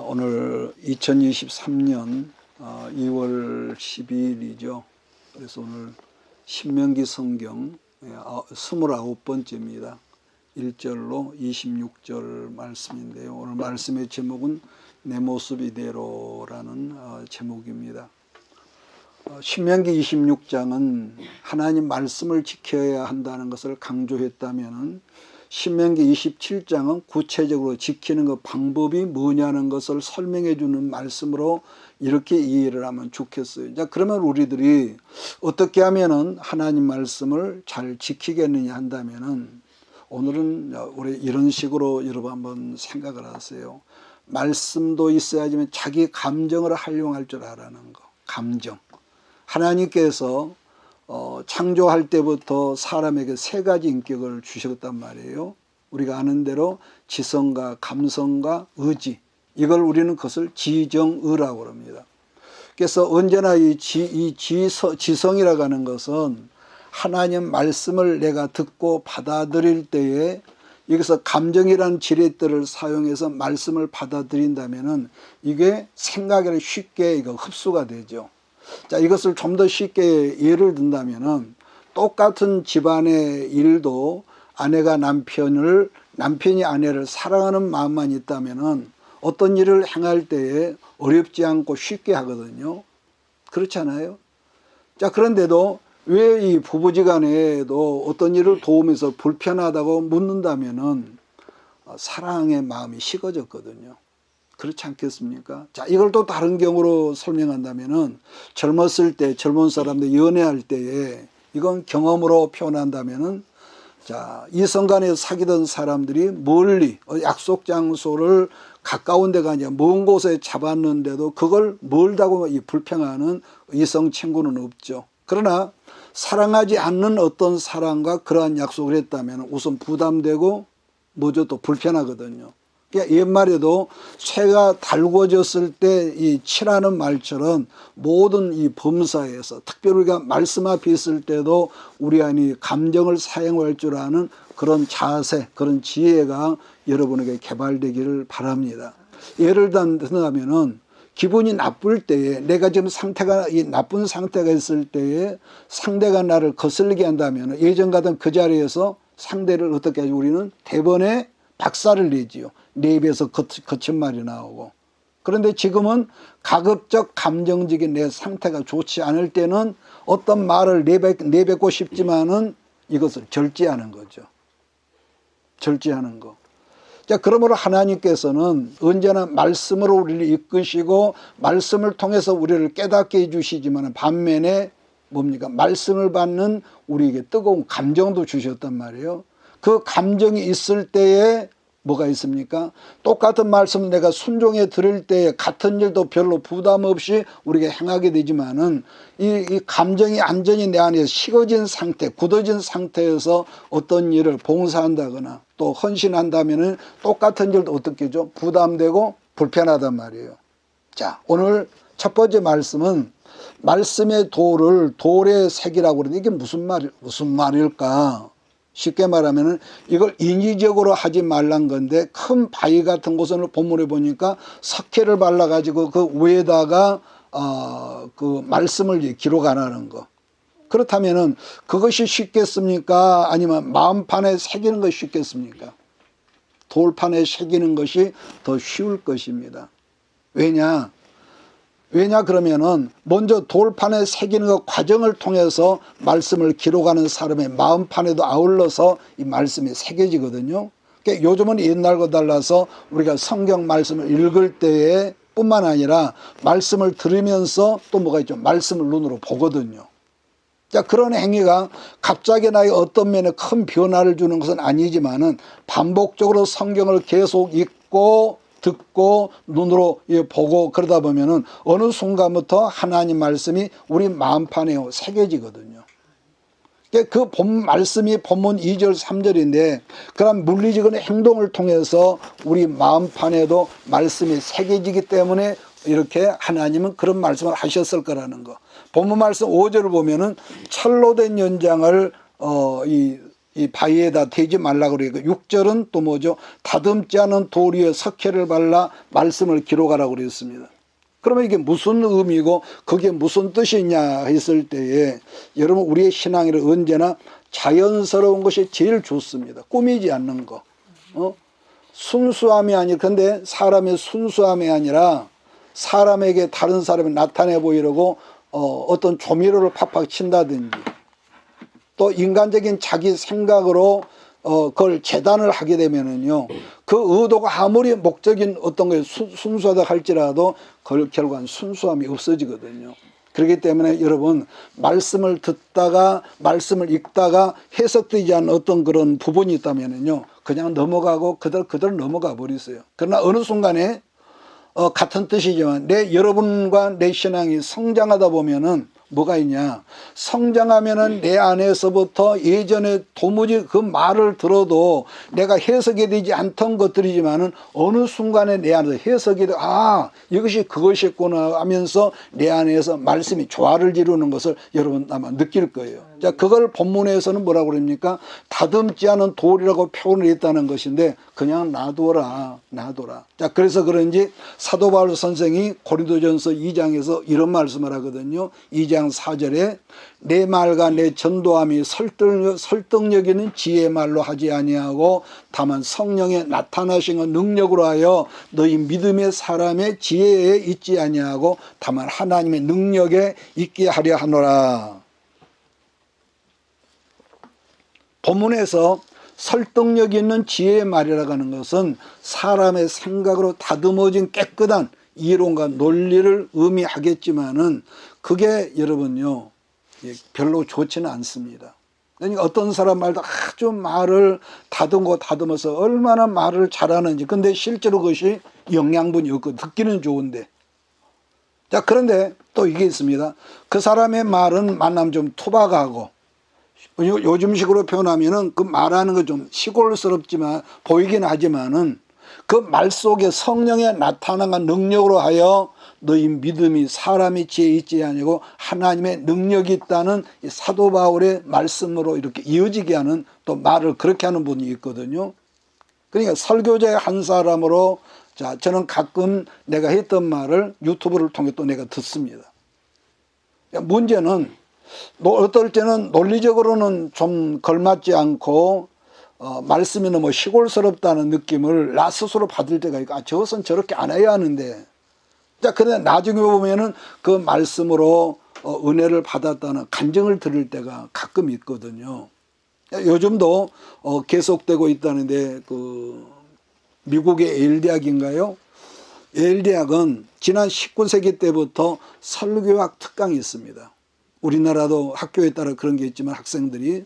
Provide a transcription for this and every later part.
오늘 2023년 2월 12일이죠. 그래서 오늘 신명기 성경 29번째입니다. 1절로 26절 말씀인데요. 오늘 말씀의 제목은 내 모습 이대로라는 제목입니다. 신명기 26장은 하나님 말씀을 지켜야 한다는 것을 강조했다면 신명기 27장은 구체적으로 지키는 그 방법이 뭐냐는 것을 설명해 주는 말씀으로 이렇게 이해를 하면 좋겠어요. 자, 그러면 우리들이 어떻게 하면은 하나님 말씀을 잘 지키겠느냐 한다면은 오늘은 우리 이런 식으로 여러분 한번 생각을 하세요. 말씀도 있어야지만 자기 감정을 활용할 줄 알아는 거. 감정. 하나님께서 창조할 때부터 사람에게 세 가지 인격을 주셨단 말이에요. 우리가 아는 대로 지성과 감성과 의지. 이걸 우리는 그것을 지정의라고 합니다. 그래서 언제나 이 지성이라고 하는 것은 하나님 말씀을 내가 듣고 받아들일 때에 여기서 감정이라는 지렛대를 사용해서 말씀을 받아들인다면은 이게 생각에 쉽게 흡수가 되죠. 자, 이것을 좀 더 쉽게 예를 든다면은 똑같은 집안의 일도 아내가 남편이 아내를 사랑하는 마음만 있다면은 어떤 일을 행할 때에 어렵지 않고 쉽게 하거든요. 그렇잖아요. 자, 그런데도 왜 이 부부지간에도 어떤 일을 도우면서 불편하다고 묻는다면은 사랑의 마음이 식어졌거든요. 그렇지 않겠습니까? 자, 이걸 또 다른 경우로 설명한다면은 젊었을 때 젊은 사람들 연애할 때에 이건 경험으로 표현한다면은 자, 이성 간에 사귀던 사람들이 멀리 약속 장소를 가까운 데가 아니라 먼 곳에 잡았는데도 그걸 멀다고 불평하는 이성 친구는 없죠. 그러나 사랑하지 않는 어떤 사람과 그러한 약속을 했다면 우선 부담되고 뭐죠? 또 불편하거든요. 그러니까 옛말에도 쇠가 달궈졌을 때 이 치라는 말처럼 모든 이 범사에서 특별히 우리가 말씀 앞에 있을 때도 우리 안에 감정을 사용할 줄 아는 그런 자세, 그런 지혜가 여러분에게 개발되기를 바랍니다. 예를 들자면은 기분이 나쁠 때에 내가 지금 상태가 이 나쁜 상태가 있을 때에 상대가 나를 거슬리게 한다면 예전 같은 그 자리에서 상대를 어떻게 하죠? 우리는 대번에 박살을 내지요. 내 입에서 거친 말이 나오고. 그런데 지금은 가급적 감정적인 내 상태가 좋지 않을 때는 어떤 말을 내뱉고 싶지만은 이것을 절제하는 거죠. 절제하는 거. 자, 그러므로 하나님께서는 언제나 말씀으로 우리를 이끄시고 말씀을 통해서 우리를 깨닫게 해주시지만 반면에 뭡니까? 말씀을 받는 우리에게 뜨거운 감정도 주셨단 말이에요. 그 감정이 있을 때에 뭐가 있습니까? 똑같은 말씀을 내가 순종해 들을 때에 같은 일도 별로 부담 없이 우리가 행하게 되지만은 이 감정이 완전히 내 안에 식어진 상태, 굳어진 상태에서 어떤 일을 봉사한다거나 또 헌신한다면은 똑같은 일도 어떻게 하죠? 부담되고 불편하단 말이에요. 자, 오늘 첫 번째 말씀은 말씀의 돌의 색이라고 그러는데 이게 무슨 말일까? 쉽게 말하면은 이걸 인위적으로 하지 말란 건데 큰 바위 같은 곳을 본문에 보니까 석회를 발라가지고 그 위에다가 그 말씀을 기록 안 하는 거. 그렇다면은 그것이 쉽겠습니까? 아니면 마음판에 새기는 것이 쉽겠습니까? 돌판에 새기는 것이 더 쉬울 것입니다. 왜냐 그러면은 먼저 돌판에 새기는 그 과정을 통해서 말씀을 기록하는 사람의 마음판에도 아울러서 이 말씀이 새겨지거든요. 그러니까 요즘은 옛날과 달라서 우리가 성경 말씀을 읽을 때에 뿐만 아니라 말씀을 들으면서 또 뭐가 있죠? 말씀을 눈으로 보거든요. 자, 그런 행위가 갑자기 나의 어떤 면에 큰 변화를 주는 것은 아니지만은 반복적으로 성경을 계속 읽고 듣고 눈으로 보고 그러다 보면은 어느 순간부터 하나님 말씀이 우리 마음판에 새겨지거든요. 그 말씀이 본문 2절 3절인데 그런 물리적인 행동을 통해서 우리 마음판에도 말씀이 새겨지기 때문에 이렇게 하나님은 그런 말씀을 하셨을 거라는 거. 본문 말씀 5절을 보면은 철로 된 연장을 이 바위에다 대지 말라 그러니까 6절은 또 뭐죠? 다듬지 않은 돌 위에 석회를 발라 말씀을 기록하라고 그랬습니다. 그러면 이게 무슨 의미고 그게 무슨 뜻이냐 했을 때에 여러분 우리의 신앙에는 언제나 자연스러운 것이 제일 좋습니다. 꾸미지 않는 거. 순수함이 아니 근데 사람의 순수함이 아니라 사람에게 다른 사람이 나타내 보이려고 어떤 조미료를 팍팍 친다든지 또 인간적인 자기 생각으로 그걸 재단을 하게 되면은요 그 의도가 아무리 목적인 어떤 거에 순수하다 할지라도 그걸 결국은 순수함이 없어지거든요. 그렇기 때문에 여러분 말씀을 듣다가 말씀을 읽다가 해석되지 않는 어떤 그런 부분이 있다면은요 그냥 넘어가고 그대로 넘어가 버리세요. 그러나 어느 순간에 같은 뜻이지만 여러분과 내 신앙이 성장하다 보면은 뭐가 있냐? 성장하면은 내 안에서부터 예전에 도무지 그 말을 들어도 내가 해석이 되지 않던 것들이지만은 어느 순간에 내 안에서 해석이 돼, 이것이 그것이었구나 하면서 내 안에서 말씀이 조화를 이루는 것을 여러분 아마 느낄 거예요. 자, 그걸 본문에서는 뭐라고 그럽니까? 다듬지 않은 돌이라고 표현을 했다는 것인데 그냥 놔둬라. 자, 그래서 그런지 사도 바울 선생이 고린도전서 2장에서 이런 말씀을 하거든요. 2장 4절에 내 말과 내 전도함이 설득력 있는 지혜의 말로 하지 아니하고 다만 성령의 나타나신 능력으로 하여 너희 믿음의 사람의 지혜에 있지 아니하고 다만 하나님의 능력에 있게 하려 하노라. 본문에서 설득력 있는 지혜의 말이라고 하는 것은 사람의 생각으로 다듬어진 깨끗한 이론과 논리를 의미하겠지만은 그게 여러분요 별로 좋지는 않습니다. 그러니까 어떤 사람 말도 아주 말을 다듬어서 얼마나 말을 잘하는지 근데 실제로 그것이 영양분이 없고 듣기는 좋은데 자 그런데 또 이게 있습니다. 그 사람의 말은 만나면 좀 투박하고 요즘식으로 표현하면은 그 말하는 거 좀 시골스럽지만 보이긴 하지만은 그 말 속에 성령의 나타나는 능력으로 하여 너희 믿음이 사람의 지혜에 있지 아니고 하나님의 능력이 있다는 이 사도 바울의 말씀으로 이렇게 이어지게 하는 또 말을 그렇게 하는 분이 있거든요. 그러니까 설교자의 한 사람으로 자 저는 가끔 내가 했던 말을 유튜브를 통해 또 내가 듣습니다. 문제는 어떨 때는 논리적으로는 좀 걸맞지 않고 말씀이 너무 시골스럽다는 느낌을 나 스스로 받을 때가 있고 저것은 저렇게 안 해야 하는데 자 그런데 나중에 보면은 그 말씀으로 은혜를 받았다는 간증을 들을 때가 가끔 있거든요. 요즘도 계속되고 있다는데 그 미국의 예일 대학인가요? 예일 대학은 지난 19세기 때부터 설교학 특강이 있습니다. 우리나라도 학교에 따라 그런 게 있지만 학생들이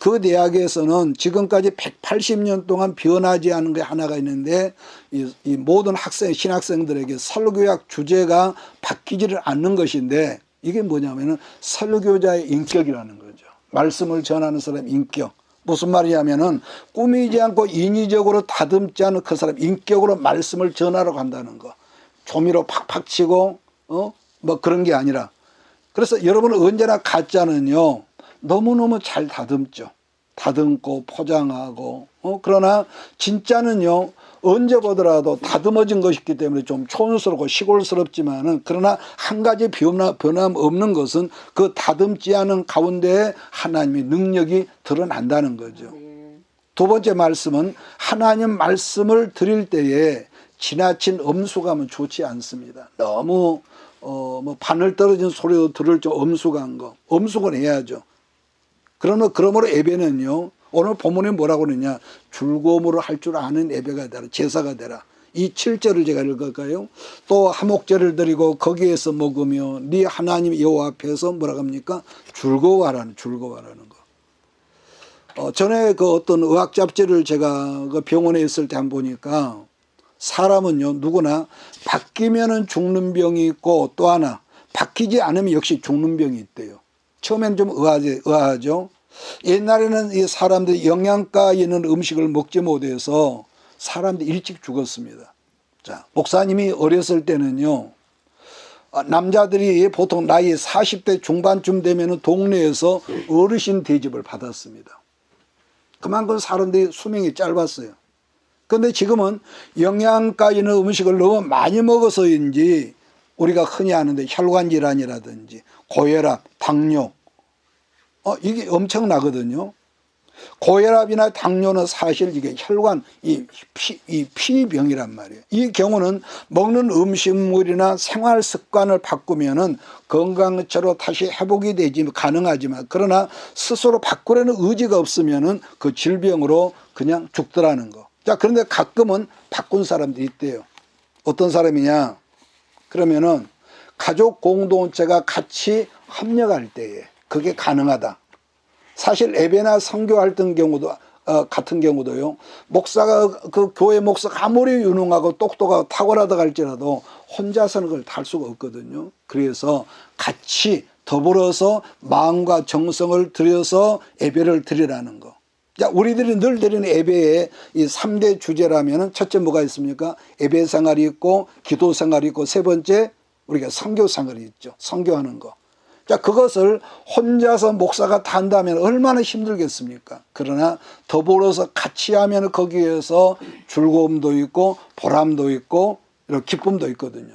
그 대학에서는 지금까지 180년 동안 변하지 않은 게 하나가 있는데 이 모든 신학생들에게 설교학 주제가 바뀌지를 않는 것인데 이게 뭐냐면은 설교자의 인격이라는 거죠. 말씀을 전하는 사람 인격. 무슨 말이냐면은 꾸미지 않고 인위적으로 다듬지 않은 그 사람 인격으로 말씀을 전하러 간다는 거. 조미로 팍팍 치고 뭐 그런 게 아니라 그래서 여러분은 언제나 가짜는요 너무너무 잘 다듬죠. 다듬고 포장하고 그러나 진짜는요 언제 보더라도 다듬어진 것이기 때문에 좀 촌스럽고 시골스럽지만은 그러나 한 가지 변함 없는 것은 그 다듬지 않은 가운데 하나님의 능력이 드러난다는 거죠. 두 번째 말씀은 하나님 말씀을 드릴 때에 지나친 엄숙함은 좋지 않습니다. 너무 뭐 바늘 떨어진 소리도 들을 좀 엄숙한 거. 엄숙은 해야죠. 그러므로 예배는요. 오늘 본문에 뭐라고 그러냐. 즐거움으로 할 줄 아는 예배가 되라. 제사가 되라. 이 7절을 제가 읽을까요? 또 화목제를 드리고 거기에서 먹으며 네 하나님 여호와 앞에서 뭐라고 합니까? 즐거워하라는 거. 전에 그 어떤 의학 잡지를 제가 그 병원에 있을 때 한번 보니까 사람은요 누구나 바뀌면은 죽는 병이 있고 또 하나 바뀌지 않으면 역시 죽는 병이 있대요. 처음에는 좀 의아하죠. 옛날에는 이 사람들이 영양가 있는 음식을 먹지 못해서 사람들이 일찍 죽었습니다. 자, 목사님이 어렸을 때는요 남자들이 보통 나이 40대 중반쯤 되면은 동네에서 어르신 대접을 받았습니다. 그만큼 사람들이 수명이 짧았어요. 그런데 지금은 영양가 있는 음식을 너무 많이 먹어서인지 우리가 흔히 아는데 혈관 질환이라든지 고혈압, 당뇨 이게 엄청나거든요. 고혈압이나 당뇨는 사실 이게 혈관 이 피병이란 말이에요. 이 경우는 먹는 음식물이나 생활 습관을 바꾸면은 건강처럼 다시 회복이 되지 가능하지만 그러나 스스로 바꾸려는 의지가 없으면은 그 질병으로 그냥 죽더라는 거. 자, 그런데 가끔은 바꾼 사람들이 있대요. 어떤 사람이냐? 그러면은 가족 공동체가 같이 협력할 때에 그게 가능하다. 사실 예배나 선교 활동 경우도 같은 경우도요. 목사가 그 교회 목사가 아무리 유능하고 똑똑하고 탁월하다 할지라도 혼자서는 그걸 달 수가 없거든요. 그래서 같이 더불어서 마음과 정성을 들여서 예배를 드리라는 거. 자, 우리들이 늘 드리는 예배의 이 3대 주제라면은 첫째 뭐가 있습니까? 예배 생활이 있고 기도 생활이 있고 세 번째 우리가 선교 생활이 있죠. 선교하는 거. 자, 그것을 혼자서 목사가 다 한다면 얼마나 힘들겠습니까? 그러나 더불어서 같이 하면 거기에서 즐거움도 있고 보람도 있고 이런 기쁨도 있거든요.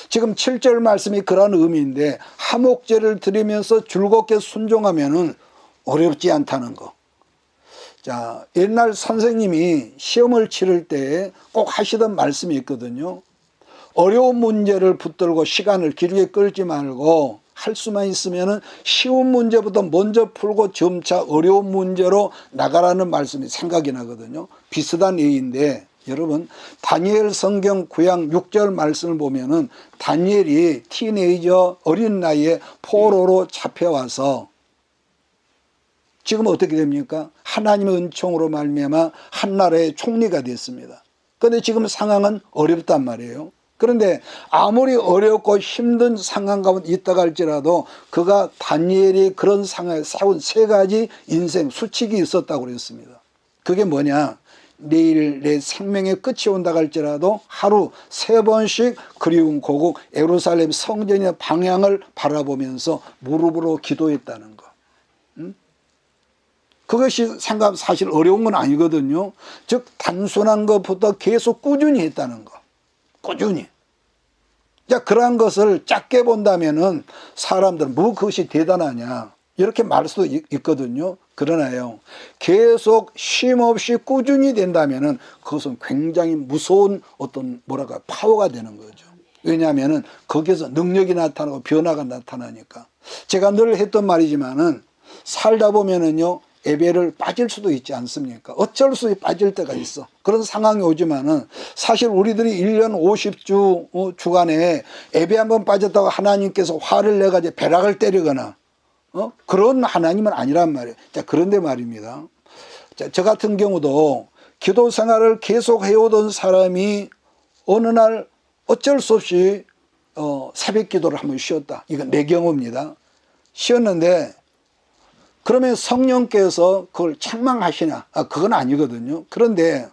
지금 7절 말씀이 그런 의미인데 화목제를 드리면서 즐겁게 순종하면은 어렵지 않다는 거. 자, 옛날 선생님이 시험을 치를 때 꼭 하시던 말씀이 있거든요. 어려운 문제를 붙들고 시간을 길게 끌지 말고 할 수만 있으면은 쉬운 문제부터 먼저 풀고 점차 어려운 문제로 나가라는 말씀이 생각이 나거든요. 비슷한 예인데 여러분 다니엘 성경 구약 6절 말씀을 보면은 다니엘이 티네이저 어린 나이에 포로로 잡혀와서 지금 어떻게 됩니까? 하나님의 은총으로 말미암아 한 나라의 총리가 됐습니다. 그런데 지금 상황은 어렵단 말이에요. 그런데 아무리 어렵고 힘든 상황 가운데 있다가 할지라도 그가 다니엘이 그런 상황에 세운 세 가지 인생 수칙이 있었다고 그랬습니다. 그게 뭐냐? 내일 내 생명의 끝이 온다고 할지라도 하루 3번씩 그리운 고국 예루살렘 성전의 방향을 바라보면서 무릎으로 기도했다는 거. 그것이 사실 어려운 건 아니거든요. 즉 단순한 것부터 계속 꾸준히 했다는 거. 꾸준히. 자, 그러한 것을 작게 본다면은 사람들은 뭐 그것이 대단하냐 이렇게 말할 수도 있거든요. 그러나요, 계속 쉼 없이 꾸준히 된다면은 그것은 굉장히 무서운 어떤 뭐랄까 파워가 되는 거죠. 왜냐하면은 거기에서 능력이 나타나고 변화가 나타나니까. 제가 늘 했던 말이지만은 살다 보면은요. 예배를 빠질 수도 있지 않습니까? 어쩔 수 없이 빠질 때가 있어. 그런 상황이 오지만은 사실 우리들이 1년 50주 주간에 예배 한번 빠졌다고 하나님께서 화를 내가지고 벼락을 때리거나 그런 하나님은 아니란 말이에요. 자, 그런데 말입니다. 자, 저 같은 경우도 기도 생활을 계속 해오던 사람이 어느 날 어쩔 수 없이 새벽 기도를 한번 쉬었다. 이건 내 경우입니다. 쉬었는데 그러면 성령께서 그걸 책망하시냐? 그건 아니거든요. 그런데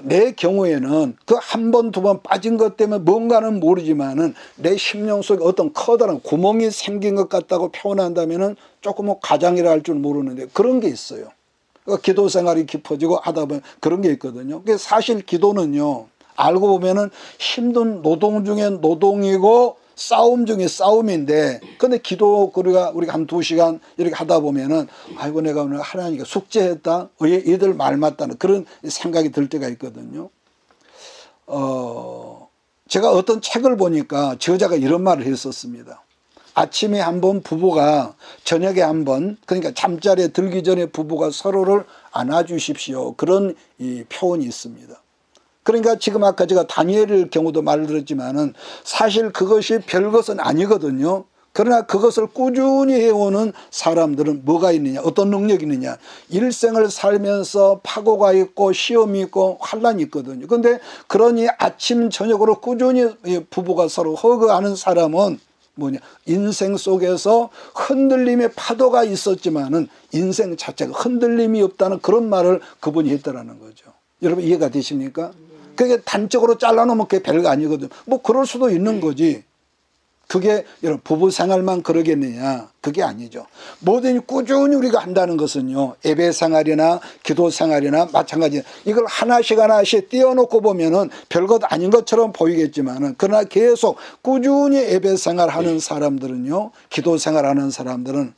내 경우에는 그 한 번, 두 번 빠진 것 때문에 뭔가는 모르지만은 내 심령 속에 어떤 커다란 구멍이 생긴 것 같다고 표현한다면은 조금 뭐 가장이라 할 줄 모르는데 그런 게 있어요. 그러니까 기도 생활이 깊어지고 하다 보면 그런 게 있거든요. 그게 사실 기도는요, 알고 보면은 힘든 노동 중에 노동이고 싸움 중에 싸움인데, 근데 기도 우리가 한 2시간 이렇게 하다 보면은 아이고 내가 오늘 하나님께 숙제했다, 얘들 말 맞다는 그런 생각이 들 때가 있거든요. 제가 어떤 책을 보니까 저자가 이런 말을 했었습니다. 아침에 한번 부부가 저녁에 한번, 그러니까 잠자리에 들기 전에 부부가 서로를 안아주십시오. 그런 이 표현이 있습니다. 그러니까 지금 아까 제가 다니엘의 경우도 말을 들었지만은 사실 그것이 별것은 아니거든요. 그러나 그것을 꾸준히 해오는 사람들은 뭐가 있느냐, 어떤 능력이 있느냐. 일생을 살면서 파고가 있고 시험이 있고 환란이 있거든요. 그런데 그러니 아침 저녁으로 꾸준히 부부가 서로 허그하는 사람은 뭐냐, 인생 속에서 흔들림의 파도가 있었지만은 인생 자체가 흔들림이 없다는 그런 말을 그분이 했다라는 거죠. 여러분 이해가 되십니까? 그게 단적으로 잘라놓으면 그게 별거 아니거든. 뭐 그럴 수도 있는 거지. 그게 여러분 부부 생활만 그러겠느냐? 그게 아니죠. 뭐든지 꾸준히 우리가 한다는 것은요, 예배 생활이나 기도 생활이나 마찬가지. 이걸 하나씩 하나씩 띄워놓고 보면은 별것 아닌 것처럼 보이겠지만은, 그러나 계속 꾸준히 예배 생활하는 사람들은요, 기도 생활하는 사람들은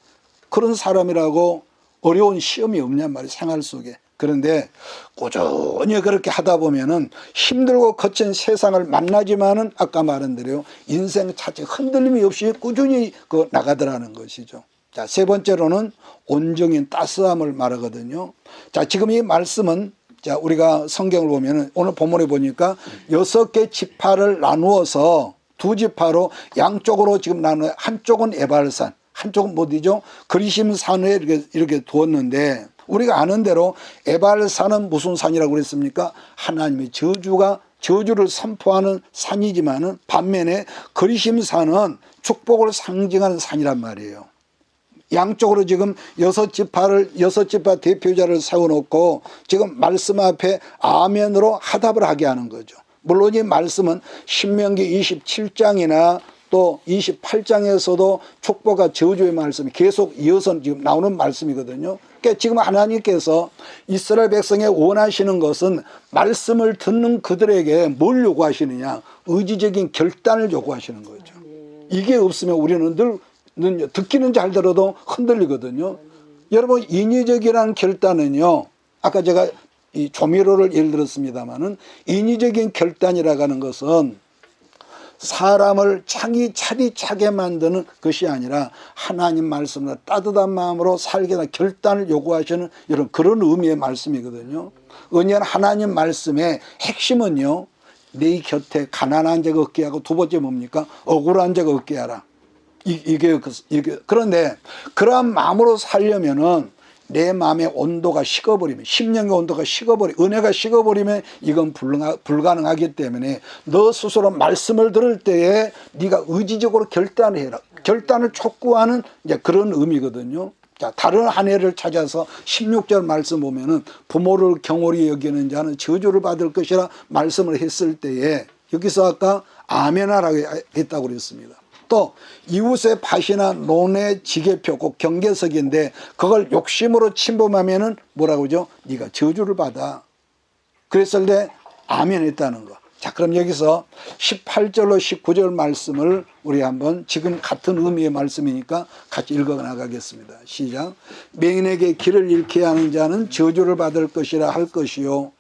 그런 사람이라고 어려운 시험이 없냔 말이에요, 생활 속에. 그런데 꾸준히 그렇게 하다 보면은 힘들고 거친 세상을 만나지만은 아까 말한 대로 인생 자체 흔들림이 없이 꾸준히 나가더라는 것이죠. 자, 세 번째로는 온정인 따스함을 말하거든요. 자, 지금 이 말씀은 자, 우리가 성경을 보면은 오늘 본문에 보니까 6개 지파를 나누어서 2지파로 양쪽으로 지금 나누어, 한쪽은 에발산, 한쪽은 어디죠? 그리심 산에 이렇게 두었는데, 우리가 아는 대로 에발산은 무슨 산이라고 그랬습니까? 하나님의 저주를 선포하는 산이지만은 반면에 그리심산은 축복을 상징하는 산이란 말이에요. 양쪽으로 지금 6지파 대표자를 세워놓고 지금 말씀 앞에 아멘으로 화답을 하게 하는 거죠. 물론 이 말씀은 신명기 27장이나 또 28장에서도 축복과 저주의 말씀이 계속 이어서 지금 나오는 말씀이거든요. 그러니까 지금 하나님께서 이스라엘 백성에 원하시는 것은 말씀을 듣는 그들에게 뭘 요구하시느냐? 의지적인 결단을 요구하시는 거죠. 이게 없으면 우리는 늘 듣기는 잘 들어도 흔들리거든요. 여러분, 인위적이라는 결단은요, 아까 제가 이 조미료를 예를 들었습니다마는, 인위적인 결단이라고 하는 것은 사람을 차리차게 만드는 것이 아니라 하나님 말씀을 따뜻한 마음으로 살게 하는 결단을 요구하시는 이런 그런 의미의 말씀이거든요. 은연 하나님 말씀의 핵심은요, 네 곁에 가난한 자가 없게 하고, 두 번째 뭡니까? 억울한 자가 없게 하라. 이게 그런데 그러한 마음으로 살려면은 내 마음의 온도가 식어버리면, 심령의 온도가 은혜가 식어버리면 이건 불가능하기 때문에 너 스스로 말씀을 들을 때에 네가 의지적으로 결단을 해라. 결단을 촉구하는 이제 그런 의미거든요. 자, 다른 한 해를 찾아서 16절 말씀 보면은 부모를 경홀히 여기는 자는 저주를 받을 것이라 말씀을 했을 때에, 여기서 아까 아멘하라고 했다고 그랬습니다. 또 이웃의 밭이나 논의 지게표, 꼭 경계석인데 그걸 욕심으로 침범하면은 뭐라고 하죠? 네가 저주를 받아. 그랬을 때 아멘 했다는 거. 자, 그럼 여기서 18절로 19절 말씀을 우리 한번, 지금 같은 의미의 말씀이니까 같이 읽어 나가겠습니다. 시작. 맹인에게 길을 잃게 하는 자는 저주를 받을 것이라 할 것이요,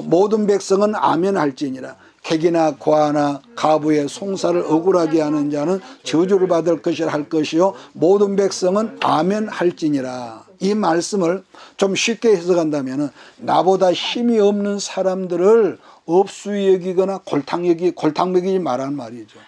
모든 백성은 아멘 할지니라. 객이나 과나 가부의 송사를 억울하게 하는 자는 저주를 받을 것이라 할 것이요, 모든 백성은 아멘 할지니라. 이 말씀을 좀 쉽게 해석한다면 나보다 힘이 없는 사람들을 업수히 여기거나 골탕 먹이지 말라는 말이죠.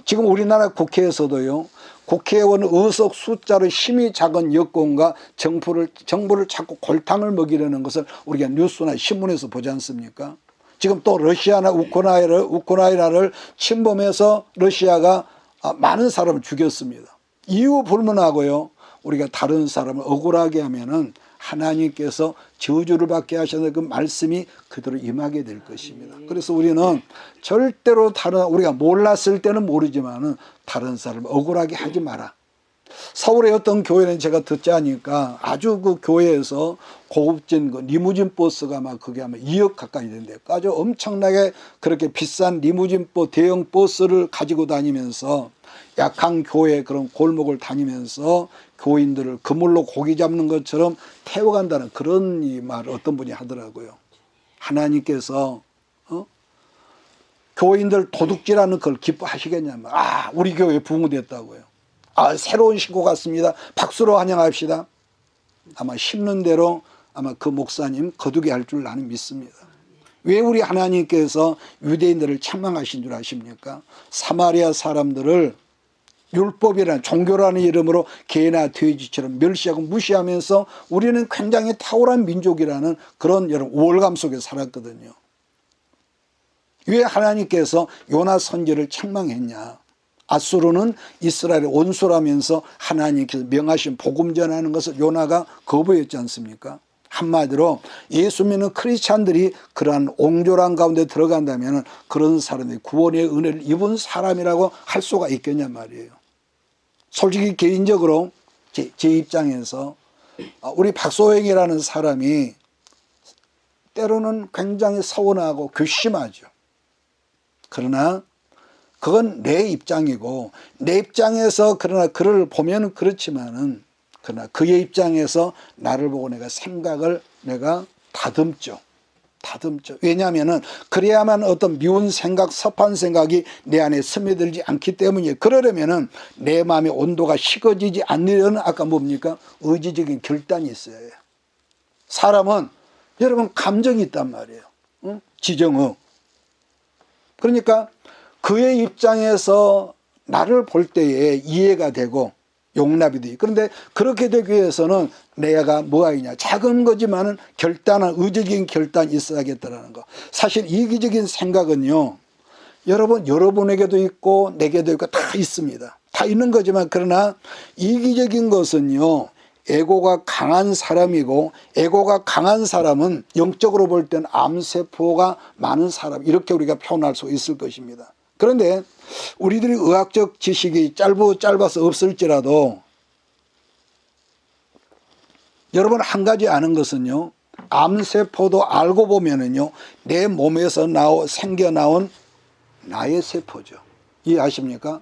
지금 우리나라 국회에서도요, 국회의원 의석 숫자로 힘이 작은 여권과 정부를 자꾸 골탕을 먹이려는 것을 우리가 뉴스나 신문에서 보지 않습니까? 지금 또 러시아나 우크라이나를 침범해서 러시아가 많은 사람을 죽였습니다. 이유 불문하고요, 우리가 다른 사람을 억울하게 하면은 하나님께서 저주를 받게 하셔서 그 말씀이 그대로 임하게 될 것입니다. 그래서 우리는 절대로 우리가 몰랐을 때는 모르지만은 다른 사람을 억울하게 하지 마라. 서울의 어떤 교회는 제가 듣지 않으니까 아주 그 교회에서 고급진 그 리무진 버스가 그게 아마 2억 가까이 된대요. 아주 엄청나게 그렇게 비싼 리무진 대형 버스를 가지고 다니면서 약한 교회 그런 골목을 다니면서 교인들을 그물로 고기 잡는 것처럼 태워간다는 그런 이 말을 어떤 분이 하더라고요. 하나님께서 교인들 도둑질하는 걸 기뻐하시겠냐면, 우리 교회 부흥됐다고요. 새로운 신고 같습니다. 박수로 환영합시다. 아마 심는 대로 아마 그 목사님 거두게 할 줄 나는 믿습니다. 왜 우리 하나님께서 유대인들을 책망하신 줄 아십니까? 사마리아 사람들을 율법이라는, 종교라는 이름으로 개나 돼지처럼 멸시하고 무시하면서 우리는 굉장히 탁월한 민족이라는 그런 여러 우월감 속에 살았거든요. 왜 하나님께서 요나 선지를 책망했냐? 아수르는 이스라엘의 원수라면서 하나님께서 명하신 복음 전하는 것을 요나가 거부했지 않습니까? 한마디로 예수 믿는 크리스찬들이 그러한 옹졸한 가운데 들어간다면 그런 사람이 구원의 은혜를 입은 사람이라고 할 수가 있겠냐 말이에요. 솔직히 개인적으로 제 입장에서 우리 박소영이라는 사람이 때로는 굉장히 서운하고 괘씸하죠. 그러나 그건 내 입장이고 내 입장에서 그러나 그를 보면 그렇지만은 그러나 그의 입장에서 나를 보고 내가 생각을 내가 다듬죠. 왜냐하면은 그래야만 어떤 미운 생각, 섭한 생각이 내 안에 스며들지 않기 때문이에요. 그러려면은 내 마음의 온도가 식어지지 않으려는 아까 뭡니까? 의지적인 결단이 있어야 해요. 사람은 여러분 감정이 있단 말이에요. 응? 지정의. 그러니까 그의 입장에서 나를 볼 때에 이해가 되고 용납이 돼. 그런데 그렇게 되기 위해서는 내가 뭐가 있냐. 작은 거지만은 결단한 의지적인 결단이 있어야겠다라는 거. 사실 이기적인 생각은요. 여러분에게도 있고 내게도 있고 다 있습니다. 다 있는 거지만 그러나 이기적인 것은요. 에고가 강한 사람이고 에고가 강한 사람은 영적으로 볼 때는 암세포가 많은 사람 이렇게 우리가 표현할 수 있을 것입니다. 그런데 우리들이 의학적 지식이 짧아서 없을지라도 여러분 한 가지 아는 것은요. 암세포도 알고 보면은요. 내 몸에서 생겨 나온 나의 세포죠. 이해하십니까?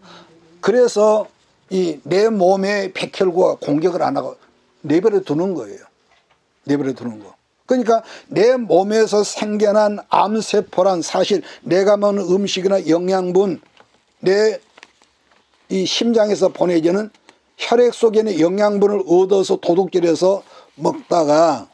그래서 이 내 몸의 백혈구가 공격을 안 하고 내버려 두는 거예요. 내버려 두는 거. 그러니까 내 몸에서 생겨난 암세포란 사실 내가 먹는 음식이나 영양분 내 이 심장에서 보내지는 혈액 속에 있는 영양분을 얻어서 도둑질해서 먹다가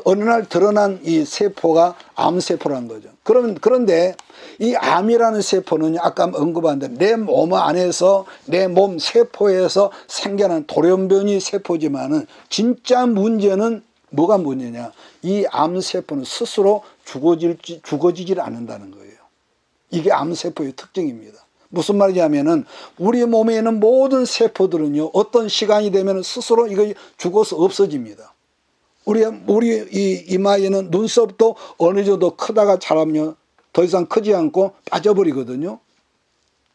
어느 날 드러난 이 세포가 암세포라는 거죠. 그런데 이 암이라는 세포는 아까 언급한 대로 내 몸 안에서 내 몸 세포에서 생겨난 돌연변이 세포지만은 진짜 문제는 뭐가 문제냐. 이 암세포는 스스로 죽어지질 않는다는 거예요. 이게 암세포의 특징입니다. 무슨 말이냐면은 우리 몸에 있는 모든 세포들은요. 어떤 시간이 되면 스스로 이거 죽어서 없어집니다. 우리 이마에는 눈썹도 어느 정도 크다가 자라면 더 이상 크지 않고 빠져버리거든요.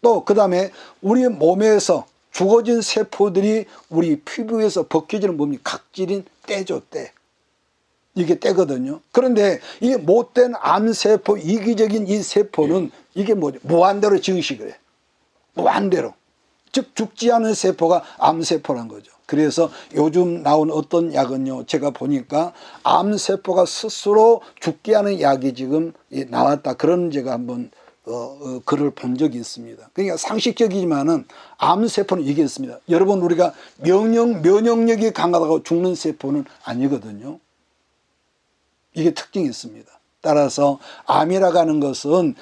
또 그 다음에 우리 몸에서 죽어진 세포들이 우리 피부에서 벗겨지는 뭡니까? 각질인 때죠, 때. 이게 때거든요. 그런데 이 못된 암세포, 이기적인 이 세포는 이게 뭐죠? 무한대로 증식을 해. 무한대로. 즉 죽지 않은 세포가 암세포란 거죠. 그래서 요즘 나온 어떤 약은요. 제가 보니까 암세포가 스스로 죽게 하는 약이 지금 나왔다. 그런 제가 한번 글을 본 적이 있습니다. 그러니까 상식적이지만은 암세포는 이게 있습니다. 여러분 우리가 면역력이 강하다고 죽는 세포는 아니거든요. 이게 특징이 있습니다. 따라서 암이라고 하는 것은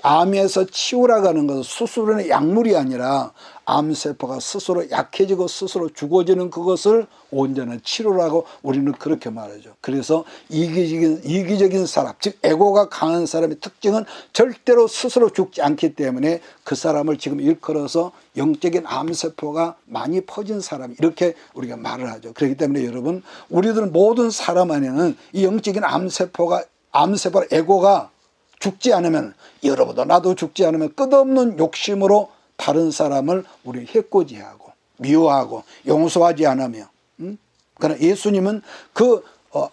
암에서 치유라고 하는 것은 수술의 약물이 아니라 암세포가 스스로 약해지고 스스로 죽어지는 그것을 온전한 치료라고 우리는 그렇게 말하죠. 그래서 이기적인 사람, 즉 에고가 강한 사람의 특징은 절대로 스스로 죽지 않기 때문에 그 사람을 지금 일컬어서 영적인 암세포가 많이 퍼진 사람 이렇게 우리가 말을 하죠. 그렇기 때문에 여러분 우리들 모든 사람 안에는 이 영적인 암세포 에고가 죽지 않으면 여러분도 나도 죽지 않으면 끝없는 욕심으로 다른 사람을 우리 해코지하고 미워하고 용서하지 않으며 그러나 예수님은 그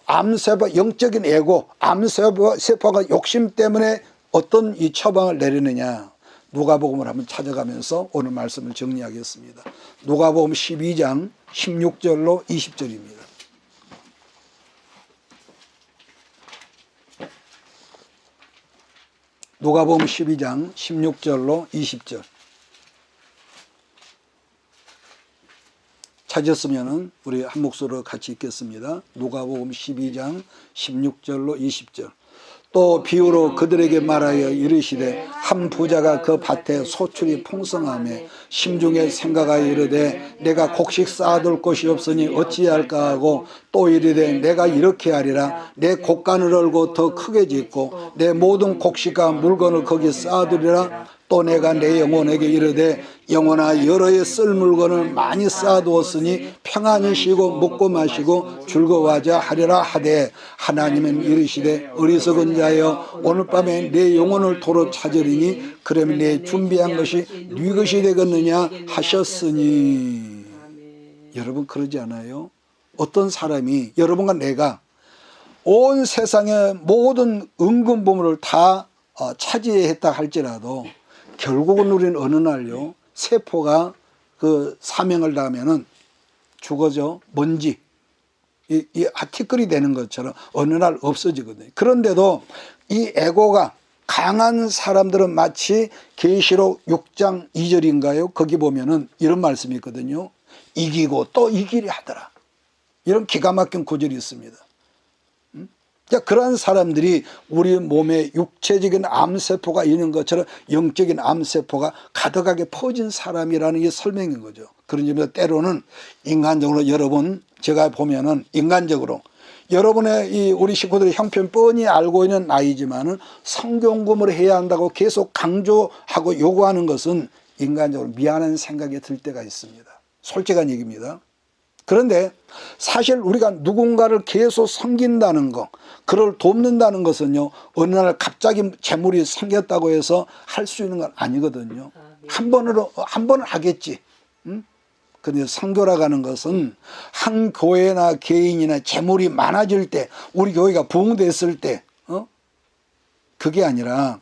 암세포 영적인 에고 암세포가 욕심 때문에 어떤 이 처방을 내리느냐 누가복음을 한번 찾아가면서 오늘 말씀을 정리하겠습니다. 누가복음 12장 16절로 20절입니다. 누가복음 12장 16절로 20절 찾았으면 우리 한 목소리로 같이 읽겠습니다. 누가복음 12장 16절로 20절 또 비유로 그들에게 말하여 이르시되 한 부자가 그 밭에 소출이 풍성하며 심중에 생각하여 이르되 내가 곡식 쌓아둘 곳이 없으니 어찌할까 하고 또 이르되 내가 이렇게 하리라 내 곡간을 얼고 더 크게 짓고 내 모든 곡식과 물건을 거기 쌓아두리라 또 내가 내 영혼에게 이르되 영혼아 여러에 쓸 물건을 많이 쌓아두었으니 평안히 쉬고 먹고 마시고 즐거워하자 하리라 하되 하나님은 이르시되 어리석은 자여 오늘 밤에 내 영혼을 도로 찾으리니 그러면 내 준비한 것이 네 것이 되겠느냐 하셨으니. 여러분 그러지 않아요? 어떤 사람이 여러분과 내가 온 세상의 모든 은근 보물을 다 차지했다 할지라도 결국은 우리는 어느 날요 세포가 그 사명을 다하면은 죽어져 먼지 이 티끌이 되는 것처럼 어느 날 없어지거든요. 그런데도 이 에고가 강한 사람들은 마치 계시록 6장 2절인가요? 거기 보면은 이런 말씀이 있거든요. 이기고 또 이기려 하더라. 이런 기가 막힌 구절이 있습니다. 그러한 사람들이 우리 몸에 육체적인 암세포가 있는 것처럼 영적인 암세포가 가득하게 퍼진 사람이라는 게 설명인 거죠. 그런 점에서 때로는 인간적으로 여러분 제가 보면은 인간적으로 여러분의 우리 식구들이 형편 뻔히 알고 있는 나이지만은 성경공부를 해야 한다고 계속 강조하고 요구하는 것은 인간적으로 미안한 생각이 들 때가 있습니다. 솔직한 얘기입니다. 그런데 사실 우리가 누군가를 계속 섬긴다는 거, 그를 돕는다는 것은요 어느 날 갑자기 재물이 생겼다고 해서 할 수 있는 건 아니거든요. 한 번은 하겠지. 근데 선교라고 하는 것은 한 교회나 개인이나 재물이 많아질 때, 우리 교회가 부흥됐을 때 그게 아니라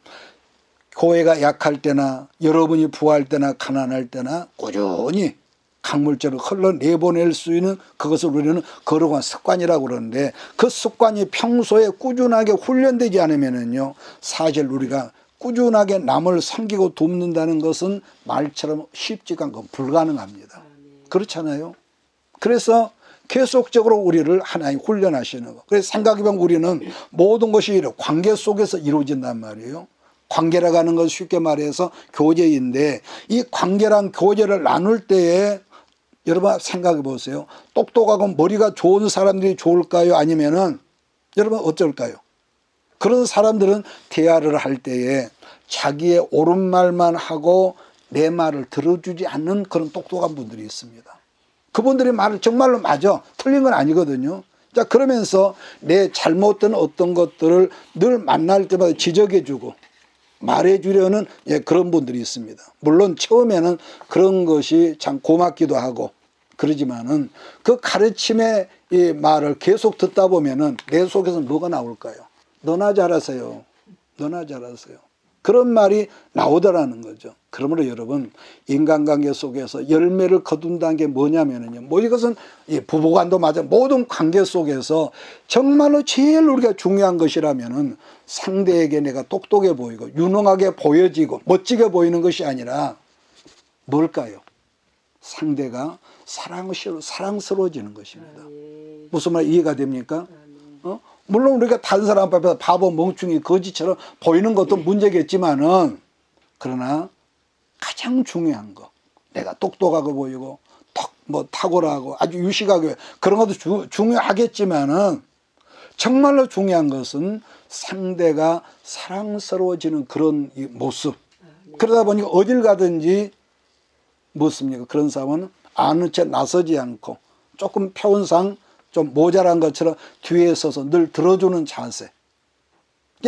교회가 약할 때나 여러분이 부할 때나 가난할 때나 꾸준히 강물처럼 흘러내보낼 수 있는 그것을 우리는 거룩한 습관이라고 그러는데, 그 습관이 평소에 꾸준하게 훈련되지 않으면은요 사실 우리가 꾸준하게 남을 섬기고 돕는다는 것은 말처럼 쉽지가 않고 불가능합니다. 그렇잖아요. 그래서 계속적으로 우리를 하나님 훈련하시는 거. 그래서 생각해보면 우리는 모든 것이 관계 속에서 이루어진단 말이에요. 관계라고 하는 건 쉽게 말해서 교제인데, 이 관계란 교제를 나눌 때에 여러분 생각해 보세요. 똑똑하고 머리가 좋은 사람들이 좋을까요? 아니면은 여러분 어쩔까요? 그런 사람들은 대화를 할 때에 자기의 옳은 말만 하고 내 말을 들어주지 않는 그런 똑똑한 분들이 있습니다. 그분들이 말을 정말로 맞아. 틀린 건 아니거든요. 자, 그러면서 내 잘못된 어떤 것들을 늘 만날 때마다 지적해주고 말해주려는 그런 분들이 있습니다. 물론 처음에는 그런 것이 참 고맙기도 하고 그러지만은 그 가르침의 이 말을 계속 듣다 보면은 내 속에서 뭐가 나올까요? 너나 잘하세요. 너나 잘하세요. 그런 말이 나오더라는 거죠. 그러므로 여러분 인간관계 속에서 열매를 거둔다는 게 뭐냐면요, 뭐 이것은 부부간도 맞아 모든 관계 속에서 정말로 제일 우리가 중요한 것이라면은 상대에게 내가 똑똑해 보이고 유능하게 보여지고 멋지게 보이는 것이 아니라 뭘까요? 상대가 사랑스러워지는 것입니다. 무슨 말 이해가 됩니까? 물론 우리가 다른 사람 앞에서 바보 멍충이 거지처럼 보이는 것도 문제겠지만은, 그러나 가장 중요한 거, 내가 똑똑하고 보이고 탁월하고 아주 유식하게 그런 것도 중요하겠지만은 정말로 중요한 것은 상대가 사랑스러워지는 그런 이 모습. 그러다 보니까 어딜 가든지 묻습니까? 그런 사람은 아는 채 나서지 않고 조금 표현상 좀 모자란 것처럼 뒤에 서서 늘 들어주는 자세.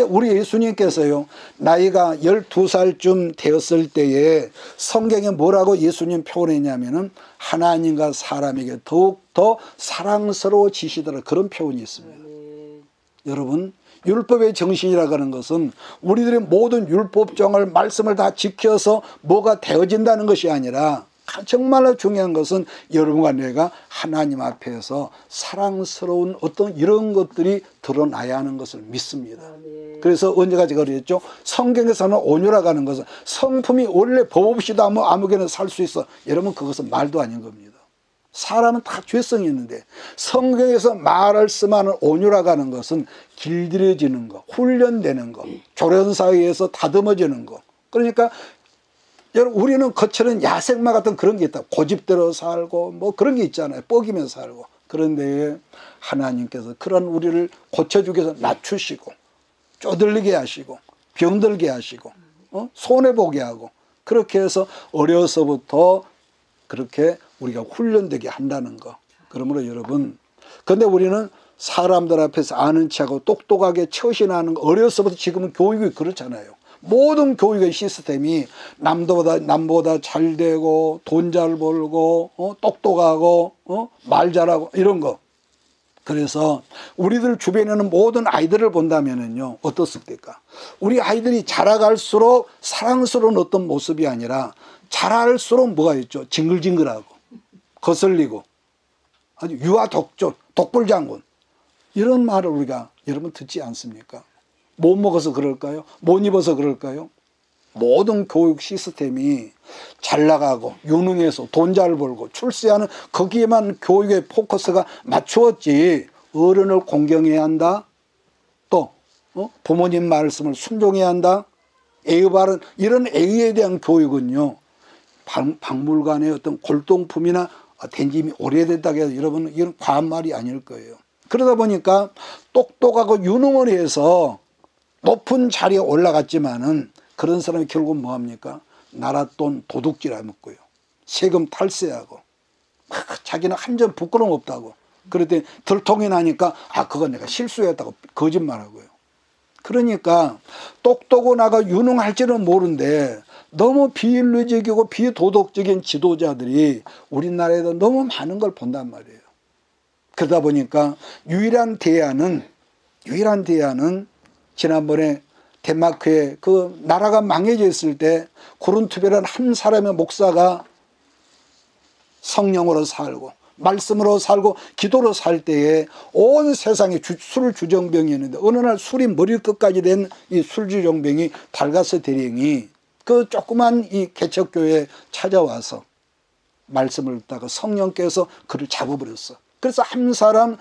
우리 예수님께서요 나이가 12살쯤 되었을 때에 성경에 뭐라고 예수님 표현했냐면은 하나님과 사람에게 더욱더 사랑스러워지시더라, 그런 표현이 있습니다. 여러분 율법의 정신이라고 하는 것은 우리들의 모든 율법정을 말씀을 다 지켜서 뭐가 되어진다는 것이 아니라 정말로 중요한 것은 여러분과 내가 하나님 앞에서 사랑스러운 어떤 이런 것들이 드러나야 하는 것을 믿습니다. 그래서 언제가 제가 그랬죠? 성경에서는 온유라고 하는 것은 성품이 원래 법 없이도 아무개나 살 수 있어. 여러분 그것은 말도 아닌 겁니다. 사람은 다 죄성이 있는데 성경에서 말을 쓰면 온유라고 하는 것은 길들여지는 거, 훈련되는 거, 조련 사이에서 다듬어지는 거. 그러니까 여러분 우리는 겉으로는 야생마 같은 그런 게 있다. 고집대로 살고 뭐 그런 게 있잖아요. 뻐기면서 살고. 그런데 하나님께서 그런 우리를 고쳐주기 위해서 낮추시고 쪼들리게 하시고 병들게 하시고 손해보게 하고 그렇게 해서 어려서부터 그렇게 우리가 훈련되게 한다는 거. 그러므로 여러분, 근데 우리는 사람들 앞에서 아는 체하고 똑똑하게 처신하는 거 어려서부터 지금은 교육이 그렇잖아요. 모든 교육의 시스템이 남보다 잘 되고 돈 잘 벌고 똑똑하고 말 잘하고 이런 거. 그래서 우리들 주변에는 모든 아이들을 본다면은요 어떻습니까? 우리 아이들이 자라갈수록 사랑스러운 어떤 모습이 아니라 자랄수록 뭐가 있죠? 징글징글하고 거슬리고 아주 유아 독존, 독불장군 이런 말을 우리가 여러분 듣지 않습니까? 못 먹어서 그럴까요? 못 입어서 그럴까요? 모든 교육 시스템이 잘 나가고 유능해서 돈 잘 벌고 출세하는 거기에만 교육의 포커스가 맞추었지 어른을 공경해야 한다. 또 부모님 말씀을 순종해야 한다. 애의 바른 이런 애의에 대한 교육은요. 박물관의 어떤 골동품이나 된짐이 오래됐다고 해서 여러분 이런 과한 말이 아닐 거예요. 그러다 보니까 똑똑하고 유능을 해서 높은 자리에 올라갔지만은 그런 사람이 결국 뭐합니까? 나라 돈 도둑질 해먹고요. 세금 탈세하고 자기는 한 점 부끄러움 없다고. 그랬더니 들통이 나니까 그건 내가 실수했다고 거짓말하고요. 그러니까 똑똑하고 유능할지는 모르는데 너무 비인류적이고 비도덕적인 지도자들이 우리나라에도 너무 많은 걸 본단 말이에요. 그러다 보니까 유일한 대안은 지난번에 덴마크에 그 나라가 망해져 있을 때 고른투베라는 한 사람의 목사가 성령으로 살고 말씀으로 살고 기도로 살 때에 온 세상에 술 주정병이었는데 어느 날 술이 머리끝까지 된 이 술주정병이 달가스 대령이 그 조그만 이 개척교회에 찾아와서 말씀을 듣다가 성령께서 그를 잡아버렸어. 그래서 한 사람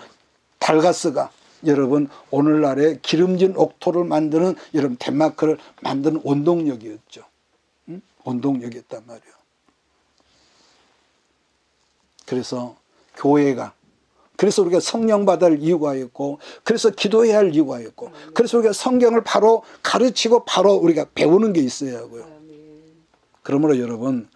달가스가 여러분 오늘날의 기름진 옥토를 만드는 여러분 덴마크를 만드는 원동력이었죠. 원동력이었단 말이에요. 그래서 교회가 그래서 우리가 성령 받을 이유가 있고 그래서 기도해야 할 이유가 있고 그래서 우리가 성경을 바로 가르치고 바로 우리가 배우는 게 있어야 하고요. 그러므로 여러분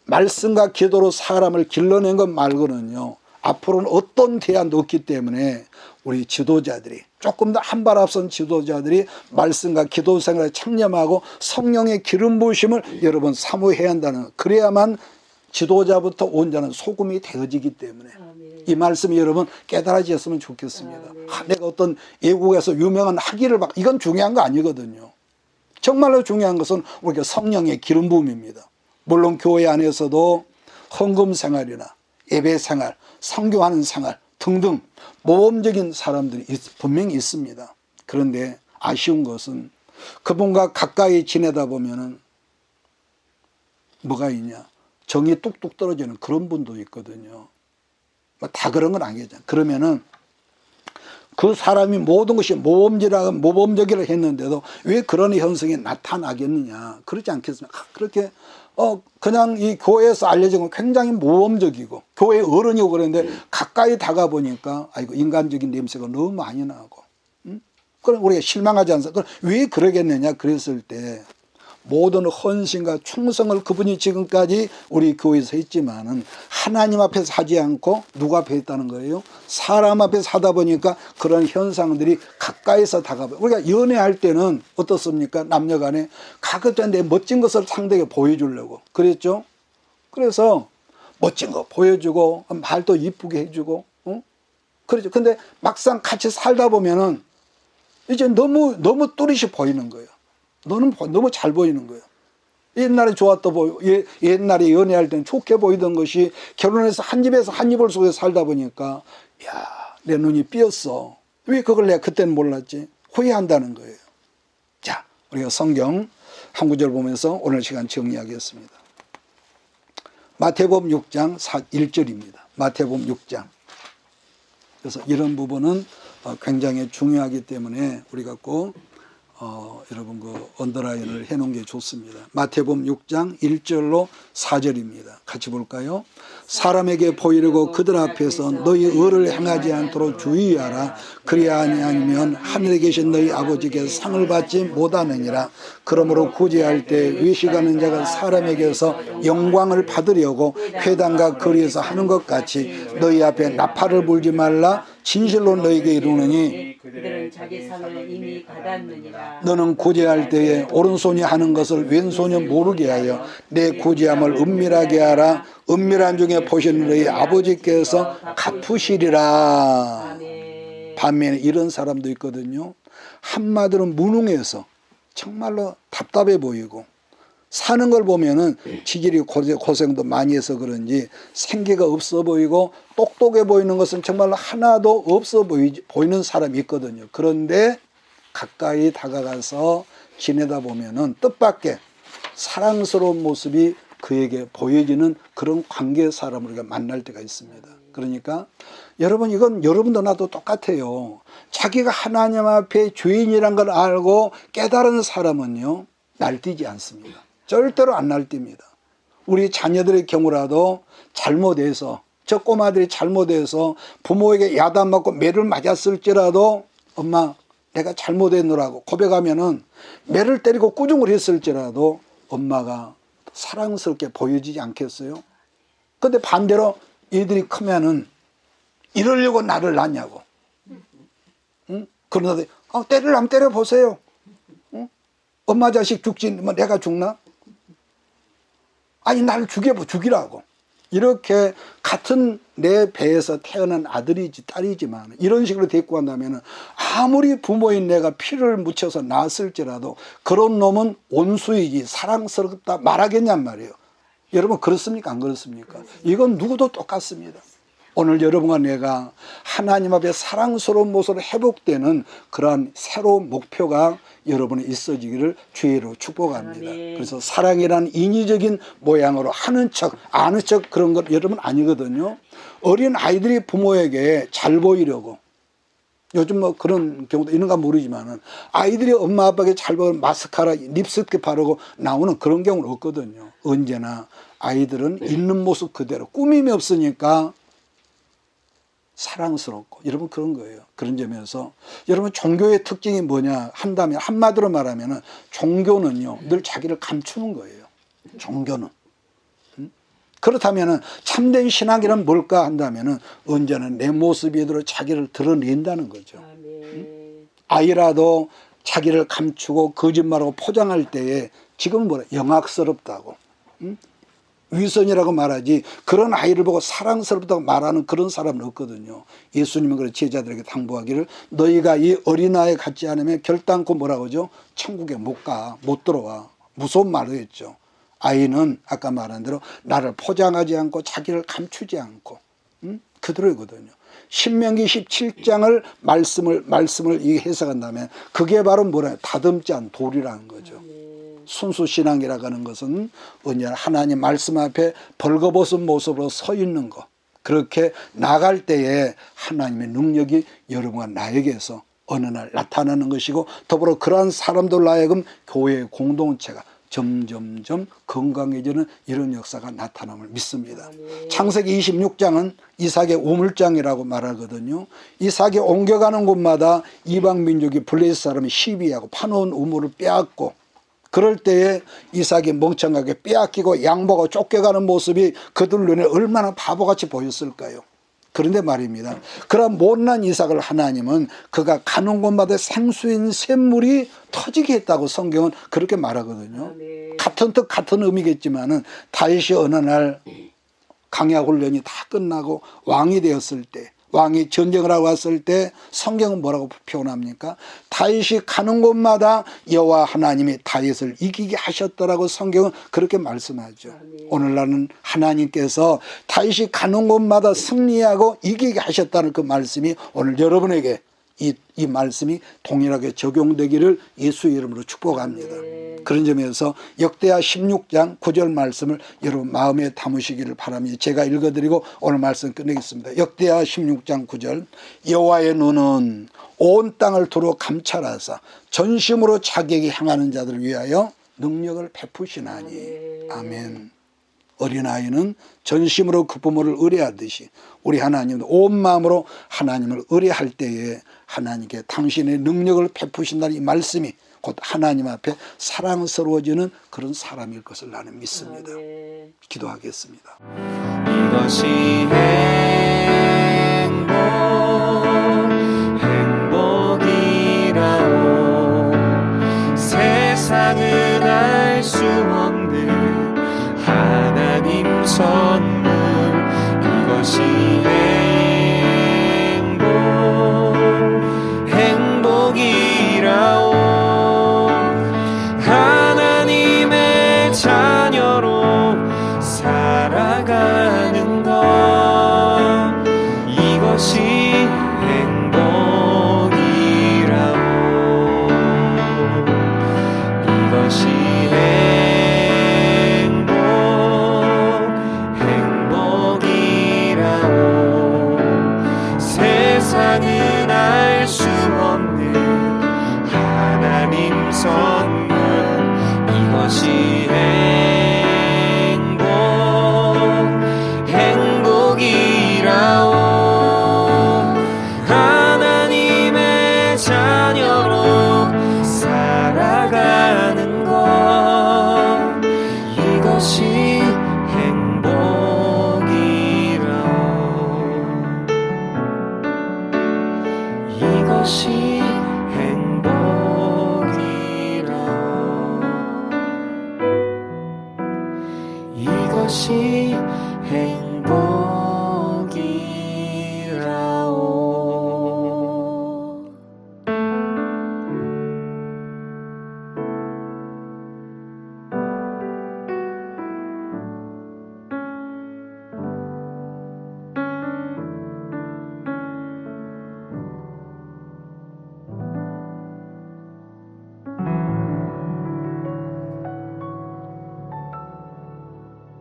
말씀과 기도로 사람을 길러낸 것 말고는요 앞으로는 어떤 대안도 없기 때문에 우리 지도자들이 조금 더 한 발 앞선 지도자들이 말씀과 기도 생활에 참여하고 성령의 기름 부으심을 여러분 사모해야 한다는 그래야만 지도자부터 온자는 소금이 되어지기 때문에 이 말씀이 여러분 깨달아지셨으면 좋겠습니다. 내가 어떤 외국에서 유명한 학위를 받고 이건 중요한 거 아니거든요. 정말로 중요한 것은 우리가 성령의 기름 부음입니다. 물론 교회 안에서도 헌금 생활이나 예배 생활, 선교하는 생활 등등 모범적인 사람들이 분명히 있습니다. 그런데 아쉬운 것은 그분과 가까이 지내다 보면은 뭐가 있냐? 정이 뚝뚝 떨어지는 그런 분도 있거든요. 다 그런 건 아니겠죠. 그러면은 그 사람이 모든 것이 모범적이라 했는데도 왜 그런 현상이 나타나겠느냐. 그렇지 않겠습니까? 그렇게 그냥 이 교회에서 알려진 건 굉장히 모범적이고 교회 어른이고 그런데 가까이 다가보니까 아이고 인간적인 냄새가 너무 많이 나고 그럼 우리가 실망하지 않습니까? 왜 그러겠느냐 그랬을 때 모든 헌신과 충성을 그분이 지금까지 우리 교회에서 했지만은 하나님 앞에서 하지 않고 누구 앞에 했다는 거예요? 사람 앞에서 하다 보니까 그런 현상들이 가까이서 다가와요. 우리가 연애할 때는 어떻습니까? 남녀 간에 가급적 내 멋진 것을 상대에게 보여주려고 그랬죠? 그래서 멋진 거 보여주고 말도 이쁘게 해주고 그렇죠. 근데 막상 같이 살다 보면은 이제 너무 또렷이 보이는 거예요. 너는 너무 잘 보이는 거예요. 옛날에 좋았다 옛날에 연애할 때는 좋게 보이던 것이 결혼해서 한 집에서 한 이불 속에 살다 보니까 야, 내 눈이 삐었어. 왜 그걸 내가 그때는 몰랐지? 후회한다는 거예요. 자, 우리가 성경 한 구절 보면서 오늘 시간 정리하겠습니다. 마태복음 6장 1절입니다. 마태복음 6장. 그래서 이런 부분은 굉장히 중요하기 때문에 우리가 꼭 여러분 그 언더라인을 해놓은 게 좋습니다. 마태복음 6장 1절로 4절입니다. 같이 볼까요? 사람에게 보이려고 그들 앞에서 너희 의를 행하지 않도록 주의하라. 그리야 아니면 하늘에 계신 너희 아버지께 상을 받지 못하느니라. 그러므로 구제할 때 외식하는 자가 사람에게서 영광을 받으려고 회당과 거리에서 하는 것 같이 너희 앞에 나팔을 불지 말라. 진실로 너희에게 이르노니 그들은 자기 상을 이미 받았느니라. 너는 구제할 때에 오른손이 하는 것을 왼손이 모르게 하여 내 구제함을 은밀하게 하라. 은밀한 중에 보시는 너희 아버지께서 갚으시리라. 아멘. 반면에 이런 사람도 있거든요. 한마디로 무능해서 정말로 답답해 보이고 사는 걸 보면은 지질이 고생도 많이 해서 그런지 생기가 없어 보이고 똑똑해 보이는 것은 정말로 하나도 없어 보이는 사람이 있거든요. 그런데 가까이 다가가서 지내다 보면은 뜻밖의 사랑스러운 모습이 그에게 보여지는 그런 관계의 사람을 우리가 만날 때가 있습니다. 그러니까 여러분 이건 여러분도 나도 똑같아요. 자기가 하나님 앞에 죄인이란 걸 알고 깨달은 사람은요 날뛰지 않습니다. 절대로 안 날뜁니다. 우리 자녀들의 경우라도 잘못해서 저 꼬마들이 잘못해서 부모에게 야단맞고 매를 맞았을지라도 엄마 내가 잘못했노라고 고백하면은 매를 때리고 꾸중을 했을지라도 엄마가 사랑스럽게 보여지지 않겠어요? 근데 반대로 얘들이 크면은 이러려고 나를 낳냐고. 응? 그러는데 때리려면 때려보세요. 응? 엄마 자식 죽지 뭐 내가 죽나? 아니 나를 죽이라고. 이렇게 같은 내 배에서 태어난 아들이지 딸이지만 이런 식으로 데리고 간다면 아무리 부모인 내가 피를 묻혀서 낳았을지라도 그런 놈은 온수이지 사랑스럽다 말하겠냔 말이에요. 여러분 그렇습니까? 안 그렇습니까? 이건 누구도 똑같습니다. 오늘 여러분과 내가 하나님 앞에 사랑스러운 모습으로 회복되는 그러한 새로운 목표가 여러분에 있어지기를 주의로 축복합니다. 그래서 사랑이라는 인위적인 모양으로 하는 척 아는 척 그런 것 여러분 아니거든요. 어린 아이들이 부모에게 잘 보이려고 요즘 뭐 그런 경우도 있는가 모르지만은 아이들이 엄마 아빠에게 잘 보이는 마스카라 립스틱 바르고 나오는 그런 경우는 없거든요. 언제나 아이들은 있는 모습 그대로 꾸밈이 없으니까 사랑스럽고 여러분 그런 거예요. 그런 점에서 여러분 종교의 특징이 뭐냐 한다면 한마디로 말하면 종교는요 늘 자기를 감추는 거예요. 종교는. 그렇다면 참된 신앙이란 뭘까 한다면 언제나 내 모습이 대로 자기를 드러낸다는 거죠. 아이라도 자기를 감추고 거짓말하고 포장할 때에 지금 뭐라 영악스럽다고 위선이라고 말하지 그런 아이를 보고 사랑스럽다고 말하는 그런 사람은 없거든요. 예수님은 그래 제자들에게 당부하기를 너희가 이 어린아이 같지 않으면 결단코 뭐라고 하죠? 천국에 못 가, 못 들어와. 무서운 말을 했죠. 아이는 아까 말한 대로 나를 포장하지 않고 자기를 감추지 않고 그대로거든요. 신명기 17장을 말씀을 이 해석한다면 그게 바로 뭐라 다듬지 않은 돌이라는 거죠. 순수신앙이라고 하는 것은 언제나 하나님 말씀 앞에 벌거벗은 모습으로 서 있는 것. 그렇게 나갈 때에 하나님의 능력이 여러분과 나에게서 어느 날 나타나는 것이고 더불어 그러한 사람들 하여금 교회의 공동체가 점점점 건강해지는 이런 역사가 나타남을 믿습니다. 창세기 26장은 이삭의 우물장이라고 말하거든요. 이삭이 옮겨가는 곳마다 이방 민족이 블레셋 사람이 시비하고 파놓은 우물을 빼앗고 그럴 때에 이삭이 멍청하게 빼앗기고 양보하고 쫓겨가는 모습이 그들 눈에 얼마나 바보같이 보였을까요? 그런데 말입니다. 그런 못난 이삭을 하나님은 그가 가는 곳마다 생수인 샘물이 터지게 했다고 성경은 그렇게 말하거든요. 같은 뜻 같은 의미겠지만은 다윗이 어느 날 강야 훈련이 다 끝나고 왕이 되었을 때 왕이 전쟁을 하고 왔을 때 성경은 뭐라고 표현합니까? 다윗이 가는 곳마다 여호와 하나님이 다윗을 이기게 하셨더라고 성경은 그렇게 말씀하죠. 오늘날은 하나님께서 다윗이 가는 곳마다 승리하고 이기게 하셨다는 그 말씀이 오늘 여러분에게 이 말씀이 동일하게 적용되기를 예수 이름으로 축복합니다. 그런 점에서 역대하 16장 9절 말씀을 여러분 마음에 담으시기를 바랍니다. 제가 읽어드리고 오늘 말씀 끝내겠습니다. 역대하 16장 9절 여호와의 눈은 온 땅을 두루 감찰하사 전심으로 자기에게 향하는 자들을 위하여 능력을 베푸시나니. 아멘. 어린아이는 전심으로 그 부모를 의뢰하듯이 우리 하나님도 온 마음으로 하나님을 의뢰할 때에 하나님께 당신의 능력을 베푸신다는 이 말씀이 곧 하나님 앞에 사랑스러워지는 그런 사람일 것을 나는 믿습니다. 기도하겠습니다. 이것이 행복이라오. 세상은 알 수 없는 하나님 선물. 이것이 행복이라오. 하나님의 자녀로 살아가는 것. 이것이 행복이라오. 이것이 행복이라오. 세상은 알 수 없는 하나님 선물. 이것이 행복이라오. 하나님의 자녀로 살아가는 것. 이것이 행복이라오. 이것이